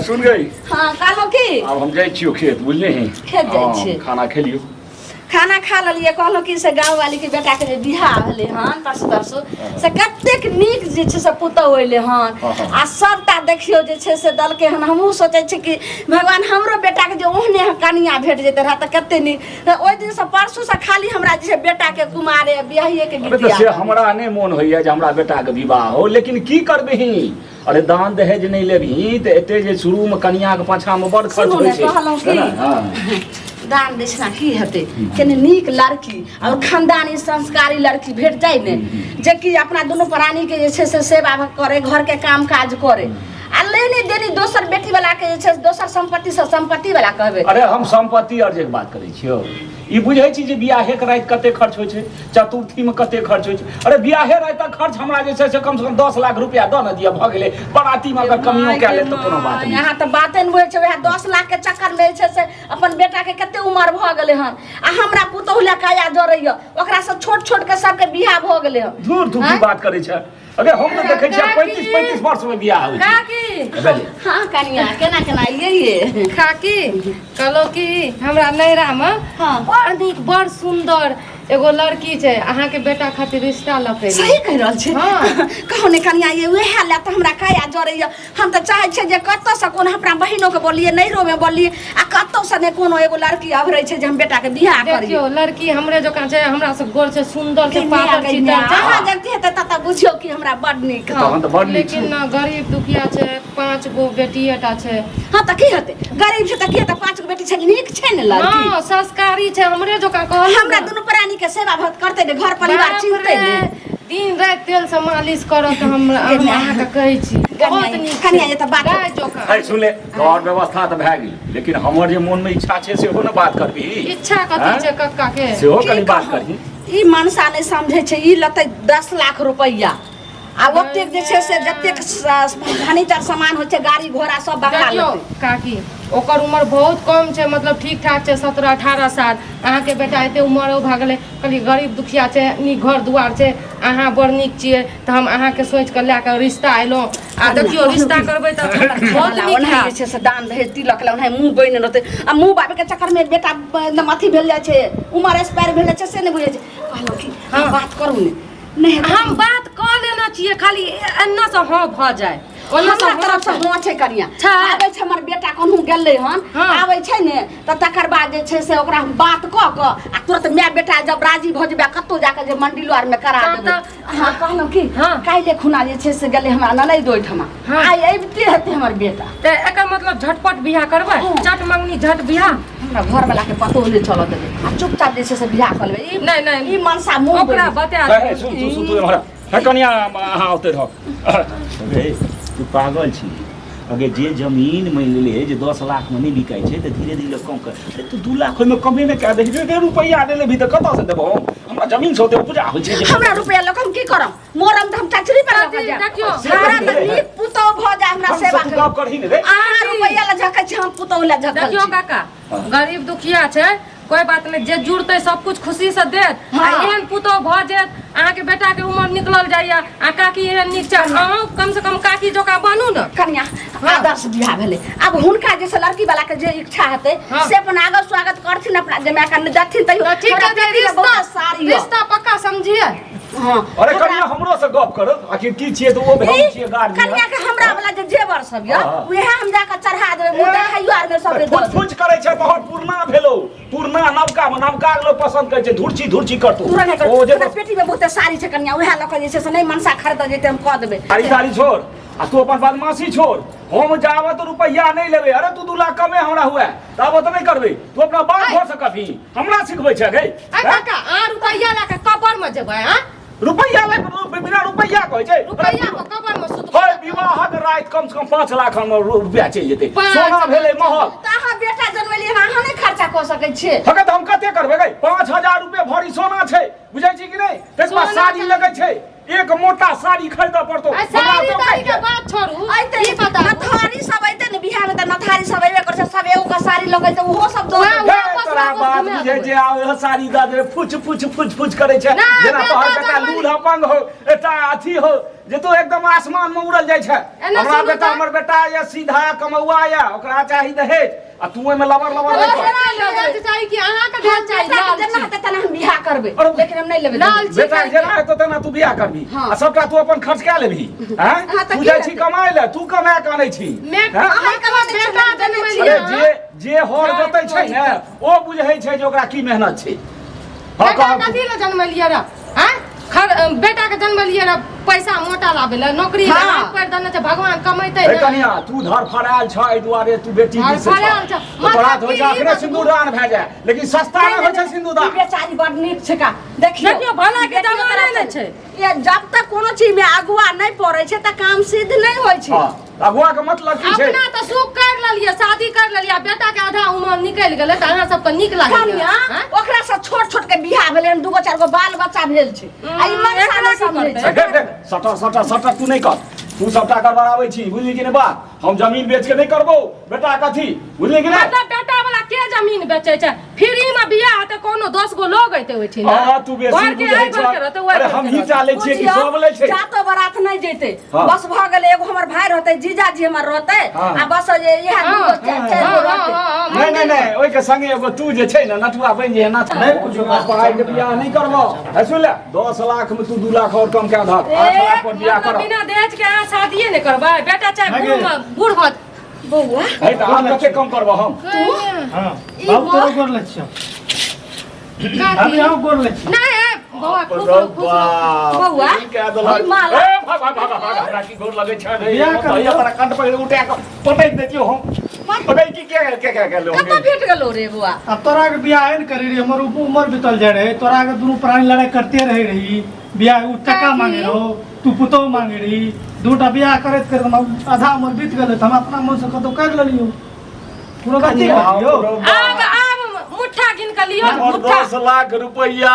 सुन गई हाँ कालो की अब हम जाए छियो खेत बुझले हैं खेत जाए छियै खाना खेलियो खाना खा लेलिए कहलो कि से गाँव वाली के बेटा के जे बियाह भेले हन परसू से कतेक नीक जे छै से पुतौ अइले हन आ सबटा देखियो जे छै से दल के हन हमहू सोचै छी कि भगवान हमरो बेटा के जे ओहने कनिया भेट जेते रहा त कते नीक ओइ दिन से परसू से खाली हमरा जे बेटा के कुमारे बियाहिए के गीत से हमरा नै मोन होइया जे हमरा बेटा के विवाह हो लेकिन की करबही अरे दान दहेज नहीं लेबही त एते जे शुरू में कनिया के पाछा में बड़ खर्च होय छै दान दक्षिणा की हेतै कने नीक लड़की और खानदानी संस्कारी लड़की भेट जाए ने जे कि अपना दोनों प्राणी के जे छै से सेवा करे घर के काम काज करे आ लेनी देनी दोसर बेटी वाला के जे छै दोसर संपत्ति से संपत्ति वाला कहबे अरे हम संपत्ति अर्जे के बात करै छियो ई बुझै छी जे बियाहे के रात कते खर्च होय छै चतुर्थी में कते खर्च होय छै अरे बियाहे रात खर्च हमरा जे छै से कम से कम 10 लाख रुपया द न दिया भ गेलै बराती में अगर कमियो क ले त कोनो बात नहीं यहां त बाते न होय छै वह 10 लाख के चक्कर में छै से अपन बेटा के कते उम्र भ गेलै हन आ हमरा पुतौह ले काया जरैया ओकरा सब छोट के सब के बियाह भ गेलै हन दूर तू की बात करै छै अगर हम त देखै छियै 35 वर्ष में बियाह होय छै काकी हां कनिया केना ये काकी कहलो कि हमरा नैरा में बड़ नीक बड़ सुंदर एगो लड़की छै अहाँ के बेटा खातिर रिश्ता लकै सही कह रहल छै हां कहू ने कनिया ये उहे ले त हमरा काया जरैया हम त चाहै छै जे कत्तो से कोन हमरा बहिनो के बोलिए नैरो में बोलिए आ कत्तो से ने कोनो एगो लड़की अबरै छै जे हम बेटा के बियाह करिए देखियो लड़की हमरे जका छै हमरा से गोर छै सुंदर छै पातर चितर जहां जगती है त बुझियो कि हमरा बड़ नीक तहन त बड़ नीक लेकिन ना गरीब दुखिया छै 5 गो बेटीएटा छै हां त की हेतै गरीब छै त की हेतै 5 गो बेटी छै नीक छै ने लड़की हां संस्कारी छै हमरे जका कहल हमरा दुनु प्राणी के सेवा भक्त करते ने घर परिवार चिंतै ने दिन रात तेल से मालिश करत हम अहाँ के कहै छी बहुत नीक कनिया ये त बात गाय जोका है सुन ले और व्यवस्था त भए गेल लेकिन हमर जे मन में इच्छा छै सेहो न बात करबी इच्छा कथि छै कक्का के सेहो कनी बात करही ई मनसा नै समझै छै ई लतै 10 लाख रुपैया आ ओतेक जे छै से जतेक फर्नीचर सामान होइ छै गाड़ी घोड़ा सब बंगला लतै काकी ओकर उम्र बहुत कम छै मतलब ठीक ठाक छै 17-18 साल अहाँ के बेटा एते उम्र हो भ गेलै कनी गरीब दुखिया छै नीक घर दुआर छै अहाँ बड़ नीक छियै त हम अहाँ के सोच के लेके रिश्ता आइलो आ देखियो रिश्ता करबै त बहुत नीक है जे छै से दान दहेज तिलक ला ओनाहि मुंह बइन रहतै आ मुंह बाबे के चक्कर में बेटा एकदम अथी भेल जाय छै उम्र एक्सपायर भेल जाय छै से नै बुझै छै कहलो कि बात करू ने नहीं हम बात कर लेना चाहिए खाली अन्ना से हाँ भ जाए ओना हमरा तरफ से हुआ छै कनिया आबै छै हमर बेटा कोनहु गेलै हन आबै छै ने त तकर बाद जे छै से ओकरा बात क क आ तुरंत मैं बेटा जब राजी भ जेबे कत्तो जाके जे मंडिलो आर में करा देबे हां कहलो कि काइले खुना जे छै से गेलै हमरा ननै दोइठमा आइ अबिते हेतै हमर बेटा त एकर मतलब झटपट बियाह करबै चट मंगनी झट बियाह हमरा घर वाला के पतो नै चल देबे आ चुपचाप जे छै से बियाह कर लेबे ई नहीं ई मनसा मुंह ओकरा बता सुन तू हमरा है कनिया अहाँ ओते रह रे तू पागल छी अगर जे जमीन मान ले जे 10 लाख में नहीं बिकाई छै त धीरे धीरे कम कर तू 2 लाख में कमे में कह दे रे रुपया ले लेबी त कत से देबो हमरा जमीन से ओते पूजा होय छै हमरा रुपया ल हम की करम मोरम त हम चचरी पर लग जा देखियो सारा त नीक पुतो भ जा हमरा सेवा कर गप करही ने रे आ रुपया ल झकै छै हम पुतो ल झकल देखियो काका गरीब दुखिया छै कोई बात नहीं जे जुड़ते सब कुछ खुशी से देत आ एहन पुतो भ जेत अहाँ के बेटा के उम्र निकलल जाइया आ काकी एहन नीक छै अहाँ कम से कम काकी जोका बनू न कन्या आदर्श बियाह भेले अब हुनका जैसे लड़की वाला के जे इच्छा हेतै से अपन आगे स्वागत करथिन अपना जे मैं कन जथिन तइयो ठीक है रिश्ता पक्का समझिए हां अरे कन्या हमरो से गप कर आखिर की छिए तो ओ हम छिए गार्ड कन्या के हमरा वाला जे जेवर सब य उहे हम जाके चढ़ा देबै मुंह देखाइयो आर में सब रे फुच करे छै बहुत पुरना भेलो पुरना नवका में नवका लोग पसंद करे छै धुरची करतो ओ जे पेटी में बहुते साड़ी छै कन्या उहे लक जे छै से नहीं मनसा खरीद जेते हम क देबै साड़ी छोड़ आ तू अपन बदमाशी छोड़ हम जावा तो रुपया नहीं लेबे अरे तू 2 लाख कमे हमरा हुआ तब तो नहीं करबे तू अपना बात घर से कभी हमरा सिखबै छै गई काका आ रुपया ला के कबर में जेबै हां रुपया ला बिना रुपया कहै छै रुपया को कबर में सुत होय विवाहक रात कम से कम 5 लाख हम रुपया चलि जेते सोना भेले महल त अहाँ बेटा जन्मलिए अहाँ नहीं खर्चा क सकै छियै फकत हम कते करबै गई 5000 रुपया भरी सोना छै बुझै छी कि नहीं तेज पर साड़ी लगै छै एक मोटा साड़ी खरीद पड़तो साड़ी तारी के बात छोड़ू आइते ई बता नथारी सब आइते ने बिहार में त नथारी सब एबे कर सब एगो का साड़ी लगै त ओहो सब दो सारा बात बुझे जे आवे सारी द दे फुच फुच फुच फुच करे छै जेना तोहर बेटा लूल अपंग हो एटा अथी हो जे तो एकदम आसमान में उड़ल जाय छै हमरा बेटा हमर बेटा या सीधा कमौआ या ओकरा चाही दहेज आ तू में लबर लबर दहेज चाहिए कि अहाँ के दहेज चाहिए जेना हेतै तेना हम बियाह करबै लेकिन हम नहीं लेबै बेटा जेना हेतौ तेना तू बियाह करबी आ सबटा तू अपन खर्च कए लेबही हैं तू जाइ छी कमाइ ले तू कमा के आनै छी अहाँ कमा बेटा अरे जे हर जोतै छै ने ओ बुझै छै जे ओकरा की मेहनत छै बेटा कथी ले जन्म लिया रे हैं बेटा के जन्म लिया रे पैसा मोटा लाबे ले नौकरी कर देने छै भगवान कमैतै ए कनिया तू धर फराल छ ए दुआरे तू बेटी दिस छ तोरा धो जा अखने सिंदूरदान भए जाय लेकिन सस्ता नै होय छै सिंदूरदान बेचारी बड़ नीक छै का देखियो भला के जमाना नै छै ये जब तक कोनो चीज में अगुआ नहीं पड़े छै त काम सिद्ध नहीं होय छै अगुआ के मतलब की छै अपना त सुख कर लेलिए शादी कर लेलिए बेटा के आधा उम्र निकल गेलै त अहाँ सब के नीक लागल ओकरा से छोट छोट के बियाह भेलै दूगो चार गो बाल बच्चा भेल छै आ ई मन साला समझै छै सटा सटा सटा तू नहीं कर तू सबटा करबाबै छी बुझली कि नै बात हम जमीन बेच के नहीं करबो बेटा कथी बुझली कि नै मतलब बेटा वाला के जमीन बेचै छै फ्री में बियाह त कोनो 10 गो लोग ऐते होय छै हां तू बेसी बुझै छै अरे हम ही चाले छियै कि सब ले छै जा तो बारात नहीं जेते बस भ गेलै एगो हमर भाई रहतै जीजाजी हमर रहतै आ बस ये इहा दूगो चार गो रहतै नहीं नहीं ओइ के संगे एगो तू जे छै न नटुआ बन जे ना नहीं कुछ पढ़ाई के बियाह नहीं करबो है सुन ले 10 लाख में तू 2 लाख और कम के धर 8 लाख पर बियाह कर बिना दहेज के शादी नहीं करबै बेटा चाहे बूढ़ भत बौआ है त हम कते कम करबो हम हां बाबू तोरो कर ले छियो अभी हम कर ले छियो नहीं बौआ खूब बौआ के दल ए भाग भाग भाग भाग हमरा की गोर लगे छै रे भैया तोरा कंठ पर उठा के पटक देतियो हम पटक की के लो कत भेट गेलो रे बौआ अब तोरा के बियाह न करी रे हमर उम्र बीतल जाय रहे तोरा के दुनु प्राणी लड़ाई करते रही बियाह उ टका मांगे रहो तू पुतो मांगे रही दूटा बियाह करत कर आधा उम्र बीत गेलै त हम अपना मन से कतो कर लेलियो पूरा गति करियो अब मुट्ठा गिन के लियो मुट्ठा 10 लाख रुपया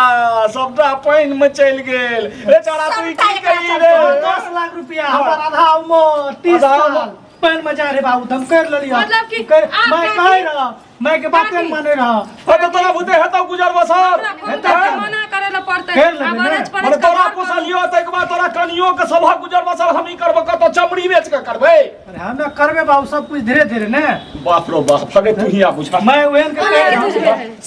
सबटा पाइन में चल गेल रे चारा तू की कही रे 10 लाख रुपया हमर आधा उम्र 30 साल पाइन में जा रे बाबू हम कर लेलियो मतलब कि मैं कह रहा मैं के बात नहीं माने रहा हो तो तोरा बुते हेतौ गुजर बसर मना करे ल पड़तै अब अरेंज पर अरे तोरा पोसलियो त एक बार तोरा कनियो के सभा गुजर बसर हम ही करब कतो चमड़ी बेच के करबै अरे हम करबे बाबू सब कुछ धीरे धीरे ने बाप रो बाप अरे तू ही आ बुझा मैं ओहन के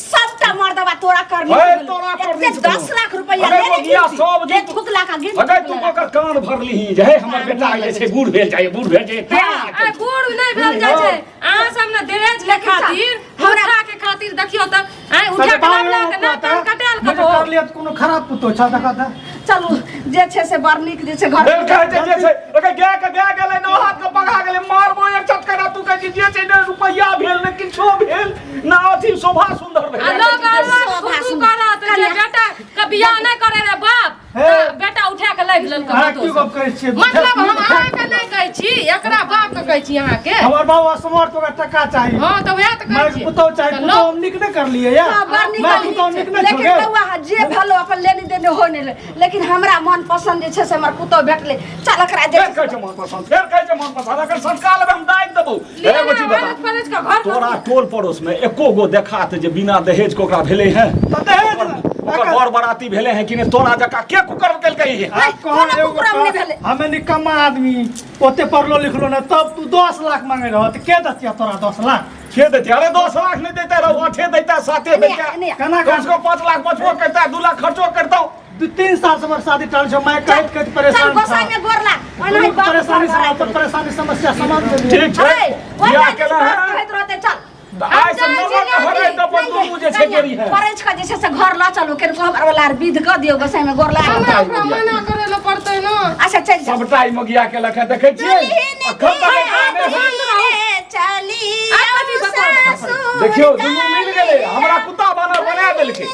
सबटा मर्दवा तोरा करनी तोरा करनी 10 लाख रुपया ले ले सब जे थुकला का गिन अगर तू ओकर कान भरली ही जे हमर बेटा आइले छै बूढ़ भेल जाय बूढ़ भेल जाय आ बूढ़ नहीं भेल जाय छै अहाँ सब ने दहेज के खातिर हमरा के खातिर देखियो त आ उठा के लाला के ना कान कटेल मैं कर लिया कोनो खराब पुतो छ देखा था चलू जे छै से बड़ नीक जे छै घर कहै छै जे छै ओकर गाय गेलै नौ हाथ के पगा गेलै मारबो एक चटकरा तू कहै जे छै ने रुपया भेल ने किछो भेल ना अथी शोभा सुंदर भेल लोग सुसु करत जे बेटा के बियाह नहीं करे रे बाप बेटा उठा के लाग लेल हां की गप कहै छी मतलब हम अहाँ के नहीं कहै छी एकरा बाप के कहै छी अहाँ के हमर बाबू असमर्थ ओकरा टका चाहिए हां तो वह त कहै छी मैं पुतो चाहिए पुतो हम निक न कर लिए यार मैं पुतो निक न लेकिन बौआ जे भलो अपन लेनी देने हो नहीं लेकिन हमरा मन पसंद जे छै से हमर पुतो भेटले चल एकरा जे कहै छै मन पसंद फेर कहै छै मन पसंद अगर संस्कार लेबे हम दाइ देबो एगो चीज बता तोरा टोल पड़ोस में एको गो देखात जे बिना दहेज के ओकरा भेले हैं तो दहेज ओकर बर बराती भेले हैं कि ने तोरा जका के कुकर केल कही है हमें निकम्मा आदमी ओते पढ़लो लिखलो न तब तू 10 लाख मांगे रहो त के दतिया तोरा 10 लाख के देते अरे 10 लाख नहीं देते रहो 8 देता 7 देता कना कम से कम 5 लाख बचबो करता 2 लाख खर्चो करता 2-3 साल से हमर शादी टल छ मैं कहत परेशान चल गोसाई में गोरला ओनहि परेशानी से अपन परेशानी समस्या समाधान ठीक है बियाह केला है कहत रहते चल आइ से नमक हरे त पर तू जे छै करी है परछ का जे छै से घर ला चलो केर घर वाला विध क दियो गोसाई में गोरला मना करे ल पड़तै न अच्छा चल सबटा ई मगिया के लखे देखै छियै अखन तक चली देखियो दुनू मिल गेलै हमरा कुत्ता बना देलकै